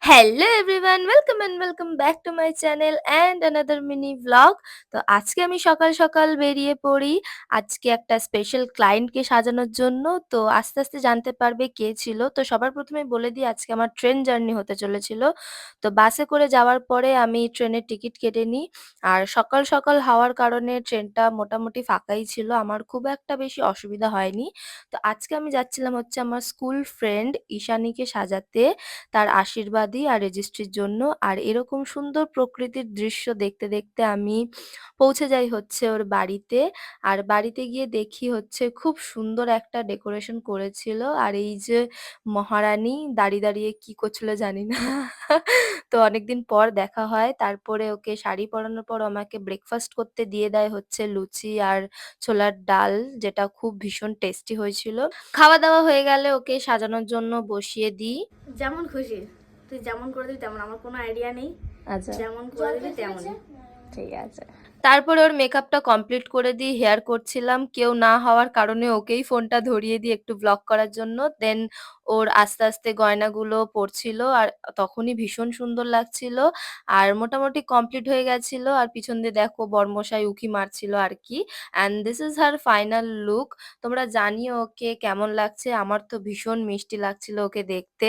Hello everyone welcome and welcome back to my channel and another mini vlog. তো আজকে আমি সকাল সকাল বেরিয়ে পড়ি আজকে একটা স্পেশাল ক্লায়েন্টকে সাজানোর জন্য। তো আস্তে আস্তে জানতে পারবে কে ছিল। তো সবার প্রথমে বলে দিই আজকে আমার ট্রেন জার্নি হতে চলেছিল। তো বাসে করে যাওয়ার পরে আমি ট্রেনের টিকিট কেটে নিই। আর সকাল সকাল হওয়ার কারণে ট্রেনটা মোটামুটি ফাঁকাই ছিল, আমার খুব একটা বেশি অসুবিধা হয়নি। তো আজকে আমি যাচ্ছিলাম হচ্ছে আমার স্কুল ফ্রেন্ড ঈশানীকে সাজাতে, তার আশীর্বাদী আর রেজিস্ট্রির জন্য। আর এরকম সুন্দর প্রকৃতির দৃশ্য দেখতে দেখতে আমি পৌঁছে যাই হচ্ছে ওর বাড়িতে। আর বাড়িতে গিয়ে দেখি হচ্ছে খুব সুন্দর একটা ডেকোরেশন করেছিল। আর এই যে মহারানী দাঁড়িয়ে দাঁড়িয়ে কি করছিল জানি না। তো অনেকদিন পর দেখা হয়। তারপরে ওকে শাড়ি পরানোর পর আমাকে ব্রেকফাস্ট করতে দিয়ে দেয় হচ্ছে লুচি আর ছোলার ডাল, যেটা খুব ভীষণ টেস্টি হয়েছিল। খাওয়া দাওয়া হয়ে গেলে ওকে সাজানোর জন্য বসিয়ে দিই। যেমন খুশি, তুই যেমন করে দিবি তেমন, আমার কোনো আইডিয়া নেই। আচ্ছা, যেমন করে দিবি তেমনই। ঠিক আছে। তারপরে ওর মেকআপটা কমপ্লিট করে দিই। হেয়ার করছিলাম। কেউ না হওয়ার কারণে ওকেই ফোনটা ধরিয়ে দিই একটু ব্লগ করার জন্য। দেন ওর আস্তে আস্তে গয়নাগুলো পড়ছিল আর তখনই ভীষণ সুন্দর লাগছিল। আর মোটামুটি কমপ্লিট হয়ে গেছিল। আর পিছন দিয়ে দেখো বরমশাই উঁকি মারছিল আরকি। And this is her final look. তোমরা জানিও ওকে কেমন লাগছে। আমার তো ভীষণ মিষ্টি লাগছিল ওকে দেখতে।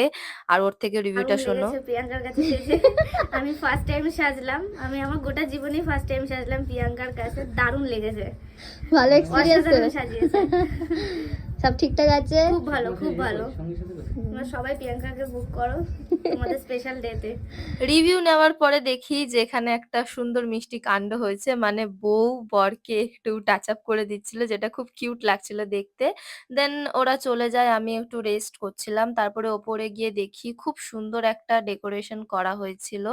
আর ওর থেকে রিভিউটা দারুণ শোনো। লেগেছে প্রিয়াঙ্কার কাছে সেজে। আমি ফার্স্ট টাইম সাজলাম, আমি আমার গোটা জীবনেই ফার্স্ট টাইম সাজলাম প্রিয়াঙ্কার কাছে। দারুণ লেগেছে, ভালো এক্সপিরিয়েন্স অসাধারণ সাজিয়েছে। সব ঠিকঠাক আছে। খুব ভালো, খুব ভালো। তোমরা সবাই প্রিয়াঙ্কাকে বুক করো তোমাদের স্পেশাল ডেতে। রিভিউ নেওয়ার পরে দেখি যে এখানে একটা সুন্দর মিষ্টি কাণ্ড হয়েছে। মানে বউ বরকে একটু টাচ আপ করে দিচ্ছিল, যেটা খুব কিউট লাগছিল দেখতে। দেন ওরা চলে যায়, আমি একটু রেস্ট করছিলাম। তারপরে ওপরে গিয়ে দেখি খুব সুন্দর একটা ডেকোরেশন করা হয়েছিল।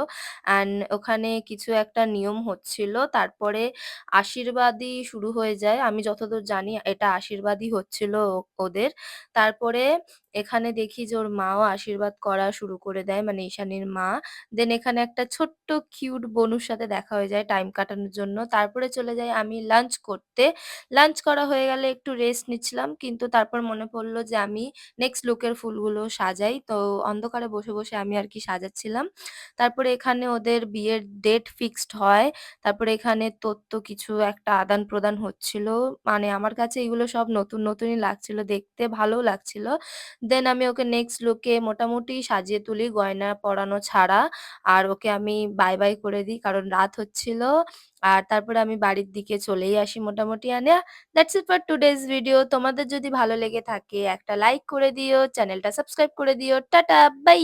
অ্যান্ড ওখানে কিছু একটা নিয়ম হচ্ছিল। তারপরে আশীর্বাদী শুরু হয়ে যায়। আমি যতদূর জানি এটা আশীর্বাদই হচ্ছিল ওদের। তারপরে এখানে দেখি যে ওর মাও আশীর্বাদ করা শুরু করে দেয়, মানে ঈশানীর মা। দেন এখানে একটা ছোট্ট কিউট বনুর সাথে দেখা হয়ে যায় টাইম কাটানোর জন্য। তারপরে চলে যাই আমি লাঞ্চ করতে। লাঞ্চ করা হয়ে গেলে একটু রেস্ট নিচ্ছিলাম। কিন্তু তারপর মনে পড়ল যে আমি নেক্সট লুকের ফুলগুলো সাজাই। তো অন্ধকারে বসে, বসে আমি আরকি সাজাচ্ছিলাম। তারপরে এখানে ওদের বিয়ের ডেট ফিক্সড হয়। তারপরে এখানে তথ্য কিছু একটা আদান-প্রদান হচ্ছিল। মানে আমার কাছে এগুলো সব নতুন, নতুনই লাগছিল দেখতে, ভালোও লাগছিল। দেন আমি ওকে নেক্সট লুকে মোটামুটি সাজিয়ে তুলি গয়না পরানো ছাড়া। আর ওকে আমি বাই, বাই করে দিই কারণ রাত হচ্ছিল। আর তারপরে আমি বাড়ির দিকে চলেই আসি মোটামুটি। That's it for today's video. তোমাদের যদি ভালো লেগে থাকে একটা লাইক করে দিও, চ্যানেলটা সাবস্ক্রাইব করে দিও। Tata, by.